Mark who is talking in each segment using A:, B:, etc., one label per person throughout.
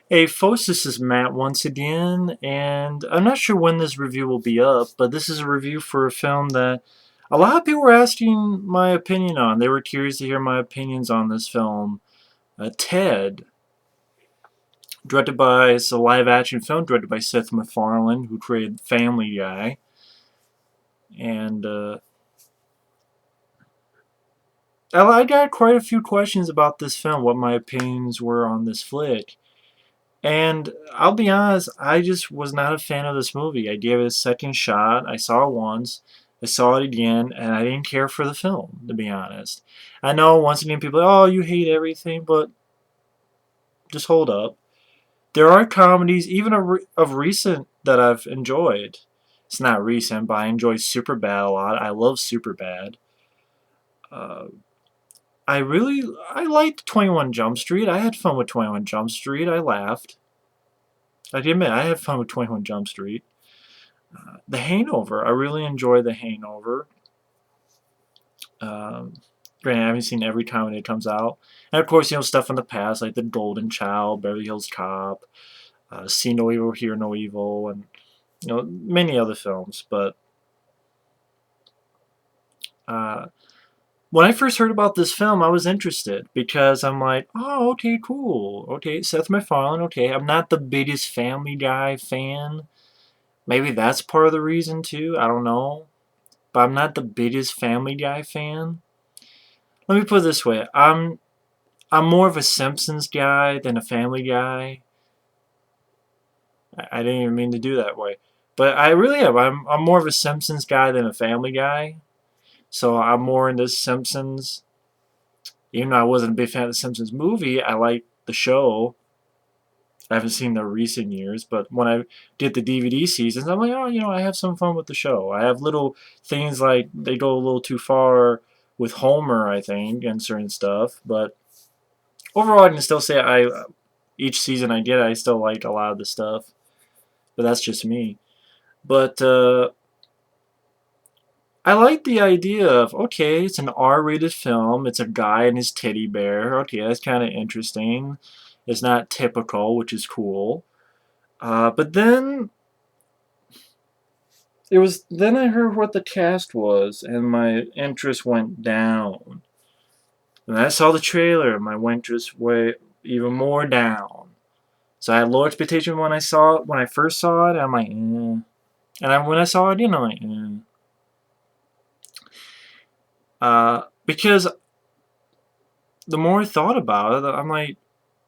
A: Hey folks, this is Matt once again, and I'm not sure when this review will be up, but this is a review for a film that a lot of people were asking my opinion on. They were curious to hear my opinions on this film, Ted, it's a live-action film directed by Seth MacFarlane, who created Family Guy, and I got quite a few questions about this film, what my opinions were on this flick. And I'll be honest, I just was not a fan of this movie. I gave it a second shot. I saw it once. I saw it again, and I didn't care for the film, to be honest. I know once again people are, oh, you hate everything, but just hold up. There are comedies, even of recent, that I've enjoyed. It's not recent, but I enjoy Superbad a lot. I love Superbad. Uh, I liked 21 Jump Street. I had fun with 21 Jump Street. I laughed. I admit, I had fun with 21 Jump Street. The Hangover, I really enjoy The Hangover. Um, Granted, I haven't seen every comedy that comes out. And of course, stuff in the past like The Golden Child, Beverly Hills Cop, See No Evil, Hear No Evil, and many other films. But uh, when I first heard about this film, I was interested because I'm like, oh, okay, cool. Okay, Seth MacFarlane, okay. I'm not the biggest Family Guy fan. Maybe that's part of the reason, too. I don't know. But I'm not the biggest Family Guy fan. Let me put it this way. I'm more of a Simpsons guy than a Family Guy. I didn't even mean to do that way. But I really am. I'm more of a Simpsons guy than a Family Guy. So I'm more into Simpsons. Even though I wasn't a big fan of the Simpsons movie, I like the show. I haven't seen the recent years, but when I did the DVD seasons, I'm like, oh, I have some fun with the show. I have little things like they go a little too far with Homer, I think, and certain stuff. But overall, I can still say each season I did, I still liked a lot of the stuff. But that's just me. But I like the idea of, okay, it's an R-rated film. It's a guy and his teddy bear. Okay, that's kind of interesting. It's not typical, which is cool. But then then I heard what the cast was, and my interest went down. And I saw the trailer, and my interest went even more down. So I had low expectation when I first saw it. I'm like, eh. When I saw it again, I'm like, eh. Because the more I thought about it, I'm like,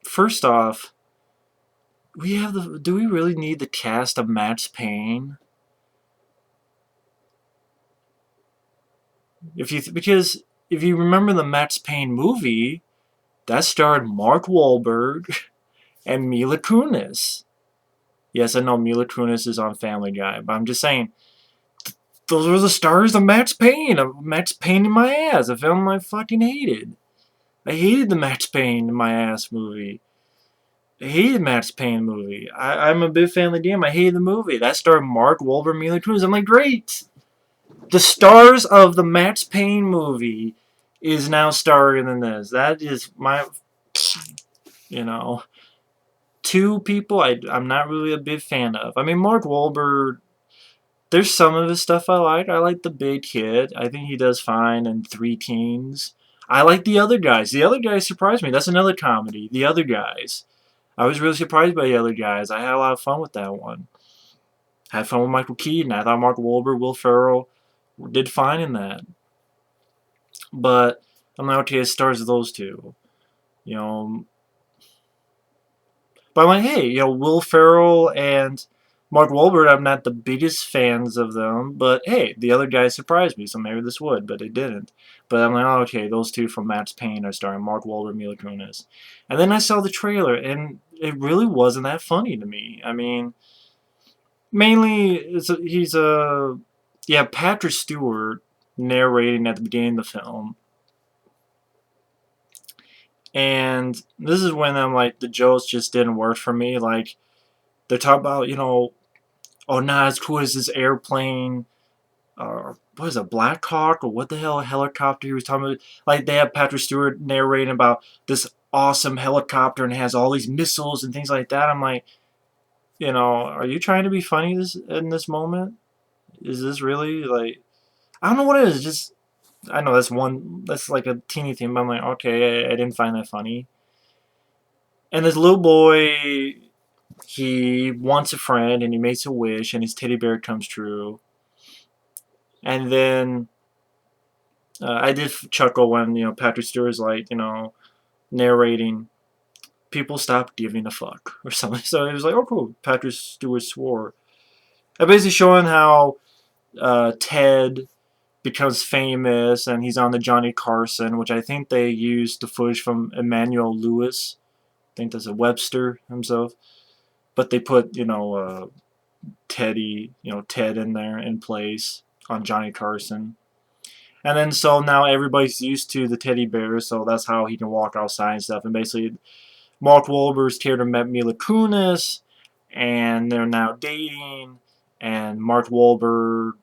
A: first off, do we really need the cast of Max Payne? Because if you remember the Max Payne movie, that starred Mark Wahlberg and Mila Kunis. Yes, I know Mila Kunis is on Family Guy, but I'm just saying, those were the stars of Max Payne. Max Payne in my ass, a film I fucking hated. I hated the Max Payne in my ass movie. I hated Max Payne movie. I'm a big fan of the game. I hated the movie. That starred Mark Wahlberg, Mila Kunis. I'm like, great. The stars of the Max Payne movie is now starring in this. That is my, you know, two people I'm not really a big fan of. I mean, Mark Wahlberg, there's some of his stuff I like. I like The Big Kid. I think he does fine in Three Kings. I like The Other Guys. The Other Guys surprised me. That's another comedy. The Other Guys. I was really surprised by The Other Guys. I had a lot of fun with that one. Had fun with Michael Keaton. I thought Mark Wahlberg, Will Ferrell did fine in that. But I'm like, okay, it stars those two. You know, but I'm like, hey, Will Ferrell and Mark Wahlberg, I'm not the biggest fans of them, but hey, the other guys surprised me, so maybe this would, but it didn't. But I'm like, oh, okay, those two from Max Payne are starring Mark Wahlberg, Mila Kunis. And then I saw the trailer, and it really wasn't that funny to me. I mean, mainly, yeah, Patrick Stewart narrating at the beginning of the film. And this is when I'm like, the jokes just didn't work for me. Like, they're talking about, oh, not as cool as this airplane. what is it, Black Hawk, or what the hell helicopter he was talking about? Like, they have Patrick Stewart narrating about this awesome helicopter and it has all these missiles and things like that. I'm like, are you trying to be funny in this moment? Is this really like, I don't know what it is. Just, I know that's like a teeny thing, but I'm like, okay, I didn't find that funny. And this little boy, he wants a friend and he makes a wish and his teddy bear comes true. And then I did chuckle when Patrick Stewart's like narrating, people stop giving a fuck or something. So it was like, oh cool, Patrick Stewart swore. And basically showing how Ted becomes famous and he's on the Johnny Carson, which I think they used the footage from Emmanuel Lewis. I think that's a Webster himself. But they put Ted in there in place on Johnny Carson. And then so now everybody's used to the teddy bear, so that's how he can walk outside and stuff. And basically, Mark Wahlberg's character met Mila Kunis, and they're now dating. And Mark Wahlberg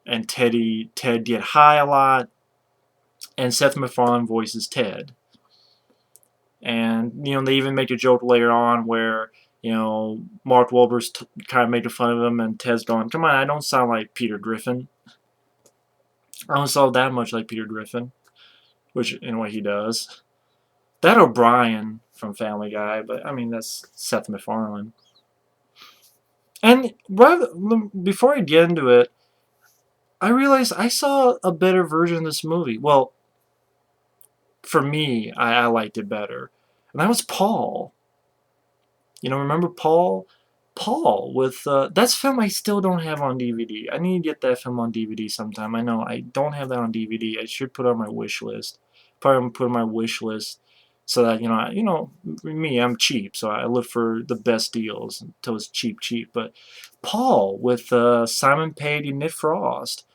A: and Ted get high a lot, and Seth MacFarlane voices Ted. And they even make a joke later on where Mark Wahlberg's kind of making fun of him, and Ted's going, "Come on, I don't sound like Peter Griffin. I don't sound that much like Peter Griffin," which in a way he does. That O'Brien from Family Guy, but I mean that's Seth MacFarlane. And before I get into it, I realized I saw a better version of this movie. Well, for me, I liked it better, and that was Paul. Remember Paul? Paul with that's film I still don't have on DVD. I need to get that film on DVD sometime. I know I don't have that on DVD. I should put it on my wish list. Probably gonna put it on my wish list so that me, I'm cheap, so I look for the best deals until it's cheap. But Paul with Simon Pegg and Nick Frost.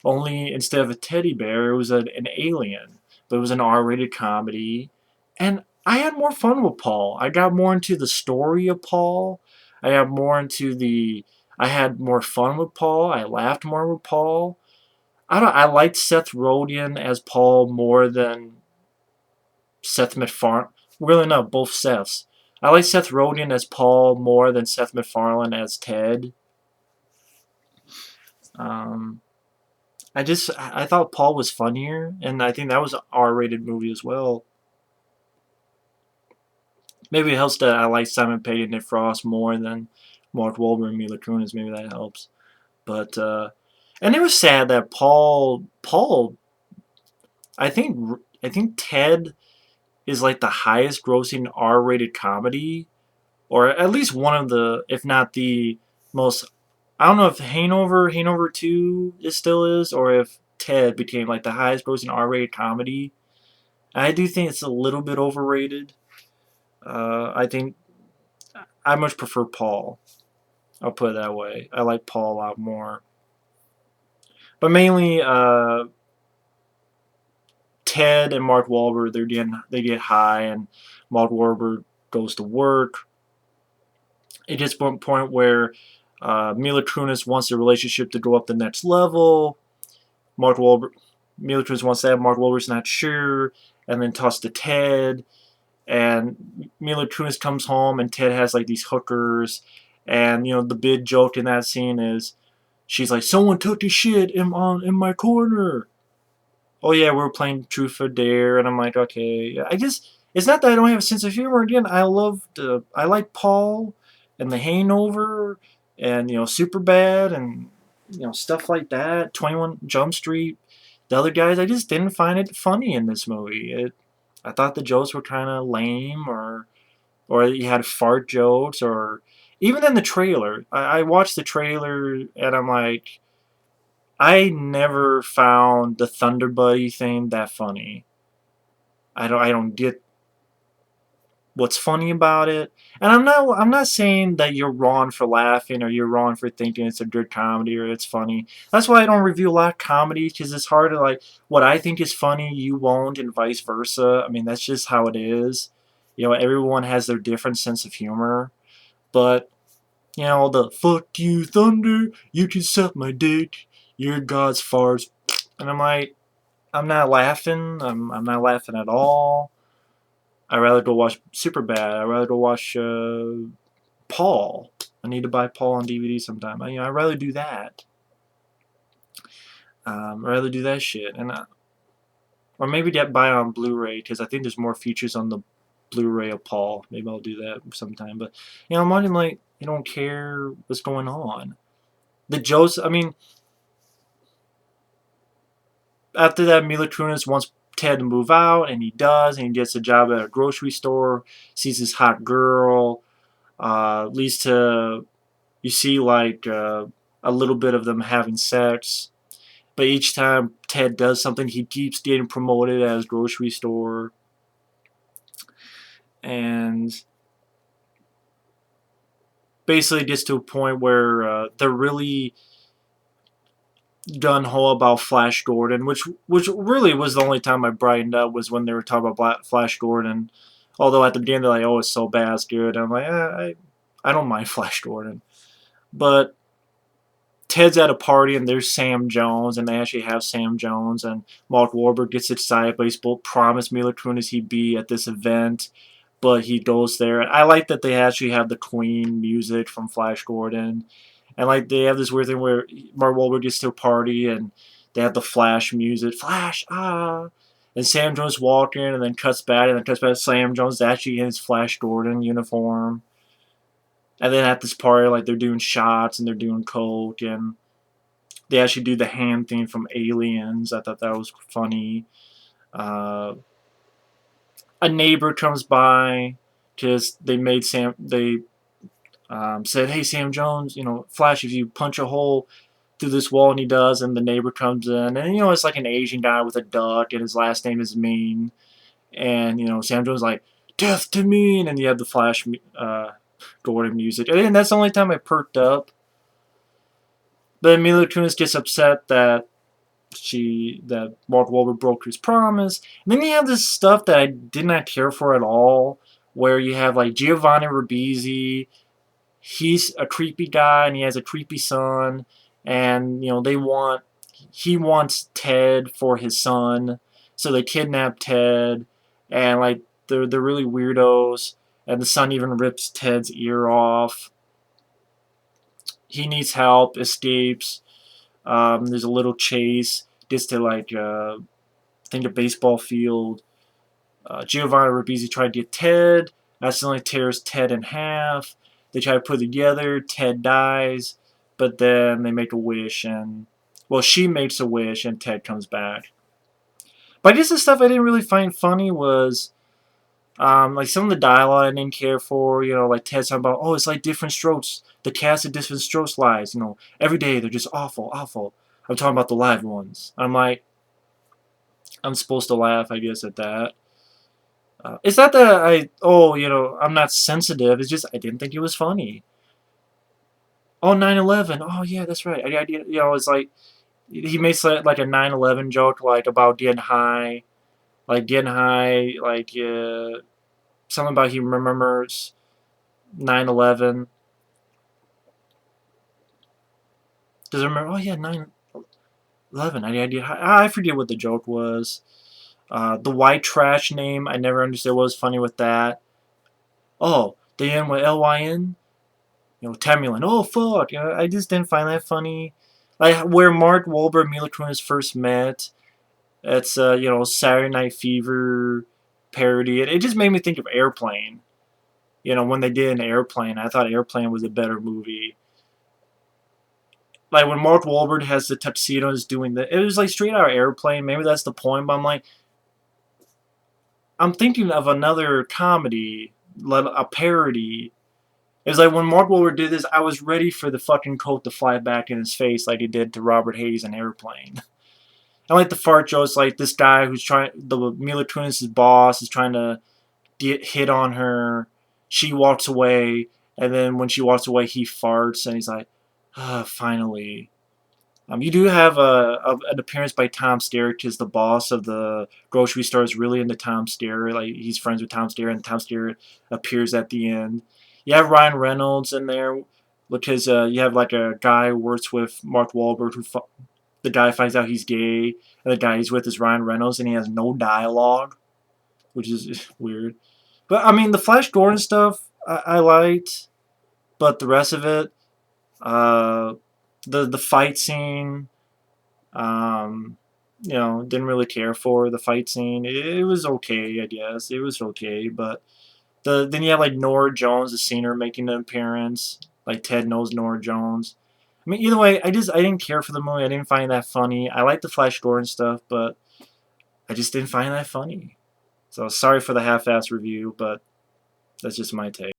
A: Only instead of a teddy bear, it was an alien. But it was an R-rated comedy, and I had more fun with Paul. I got more into the story of Paul. I got more into I had more fun with Paul. I laughed more with Paul. I liked Seth Rogen as Paul more than Seth MacFarlane. Really, no, both Seths. I like Seth Rogen as Paul more than Seth MacFarlane as Ted. Um, I thought Paul was funnier, and I think that was an R-rated movie as well. Maybe it helps that I like Simon Pegg and Nick Frost more than Mark Wahlberg and Mila Kunis. Maybe that helps. But and it was sad that Paul, I think Ted is like the highest grossing R-rated comedy, or at least one of the, if not the most. I don't know if Hangover 2 is still is, or if Ted became like the highest grossing R-rated comedy. I do think it's a little bit overrated. I think I much prefer Paul. I'll put it that way. I like Paul a lot more. But mainly, Ted and Mark Wahlberg, they get high, and Mark Wahlberg goes to work. It gets to a point where Mila Kunis wants the relationship to go up the next level. Mila Kunis wants that. Mark Wahlberg's not sure, and then talks to Ted. And Mila Kunis comes home, and Ted has like these hookers. And the big joke in that scene is, she's like, "Someone took the shit in my corner." Oh yeah, we're playing Truth or Dare, and I'm like, okay. I guess it's not that I don't have a sense of humor. Again, I like Paul and The Hangover, and Superbad, and stuff like that. 21 Jump Street. The other guys, I just didn't find it funny in this movie. I thought the jokes were kind of lame, or you had fart jokes, or even in the trailer. I watched the trailer and I'm like, I never found the Thunder Buddy thing that funny. I don't get what's funny about it. And I'm not saying that you're wrong for laughing or you're wrong for thinking it's a good comedy or it's funny. That's why I don't review a lot of comedy, because it's hard to, like, what I think is funny you won't, and vice versa. I mean, that's just how it is. Everyone has their different sense of humor. But the "fuck you, Thunder, you can suck my dick," You're God's farts. And I'm like, I'm not laughing. I'm not laughing at all. I'd rather go watch Superbad. I'd rather go watch Paul. I need to buy Paul on DVD sometime. I'd rather do that. I'd rather do that shit. Or maybe get buy it on Blu-ray, because I think there's more features on the Blu-ray of Paul. Maybe I'll do that sometime. But I'm wondering, like, I don't care what's going on. The Joseph, I mean, after that, Mila Kunis wants Ted to move out, and he does, and he gets a job at a grocery store, sees this hot girl, leads to, you see, like, a little bit of them having sex. But each time Ted does something, he keeps getting promoted at his grocery store. And basically gets to a point where they're really gun-ho about Flash Gordon, which really was the only time I brightened up, was when they were talking about Flash Gordon. Although at the beginning they're like, oh, it's so bad, it's good. And I'm like, I don't mind Flash Gordon. But Ted's at a party and there's Sam Jones, and they actually have Sam Jones, and Mark Wahlberg gets excited, but he's promised Mila Kunis he'd be at this event, but he goes there. I like that they actually have the Queen music from Flash Gordon, and like they have this weird thing where Mark Wahlberg gets to a party and they have the Flash music, Flash, and Sam Jones walking, and then cuts back, and then cuts back to Sam Jones actually in his Flash Gordon uniform. And then at this party, like, they're doing shots and they're doing coke, and they actually do the hand thing from Aliens. I thought that was funny. Uh, a neighbor comes by because they said, hey, Sam Jones, Flash, if you punch a hole through this wall, and he does, and the neighbor comes in, and it's like an Asian guy with a duck, and his last name is Mean, and Sam Jones is like, death to Mean, and you have the Flash Gordon music, and that's the only time I perked up. But Mila Kunis gets upset that Mark Wahlberg broke his promise. And then you have this stuff that I did not care for at all, where you have like Giovanni Ribisi. He's a creepy guy and he has a creepy son, and he wants Ted for his son, so they kidnap Ted, and like they're really weirdos, and the son even rips Ted's ear off. He needs help, escapes. There's a little chase, gets to like I think a baseball field. Giovanni Ribisi tried to get Ted, accidentally tears Ted in half. They try to put it together. Ted dies, but then they make a wish, and she makes a wish, and Ted comes back. But I guess the stuff I didn't really find funny was like some of the dialogue I didn't care for. Like Ted's talking about, oh, it's like different strokes. The cast of different strokes lives. Every day they're just awful, awful. I'm talking about the live ones. I'm like, I'm supposed to laugh, I guess, at that. It's not that I'm not sensitive. It's just I didn't think it was funny. Oh, 9/11. Oh, yeah, that's right. It's like he makes like a 9/11 joke, like about getting high, like something about he remembers 9/11. Does it remember? Oh yeah, 9/11. I forget what the joke was. The white trash name, I never understood what was funny with that. Oh, they end with Lyn. Temulan. Oh fuck! I just didn't find that funny. Like where Mark Wahlberg and Mila Kunis first met. It's Saturday Night Fever parody. It just made me think of Airplane. When they did an Airplane, I thought Airplane was a better movie. Like when Mark Wahlberg has the tuxedos doing it was like straight out of Airplane. Maybe that's the point, but I'm like, I'm thinking of another comedy, a parody. It's like when Mark Wahlberg did this, I was ready for the fucking coat to fly back in his face like he did to Robert Hayes in Airplane. I like the fart jokes, like this guy the Mila Kunis' boss is trying to get hit on her. She walks away, and then when she walks away, he farts, and he's like, finally. You do have an appearance by Tom Steyer, because the boss of the grocery store is really into Tom Steyer. Like, he's friends with Tom Steyer, and Tom Steyer appears at the end. You have Ryan Reynolds in there, because you have like a guy who works with Mark Wahlberg the guy finds out he's gay, and the guy he's with is Ryan Reynolds, and he has no dialogue, which is weird. But I mean, the Flash Gordon stuff I liked, but the rest of it, uh, the fight scene, um, didn't really care for the fight scene. It was okay, I guess. It was okay, but then you have like Nora Jones, the singer, making an appearance. Like Ted knows Nora Jones. I mean, either way, I didn't care for the movie. I didn't find that funny. I like the Flash Gordon stuff, but I just didn't find that funny. So sorry for the half-ass review, but that's just my take.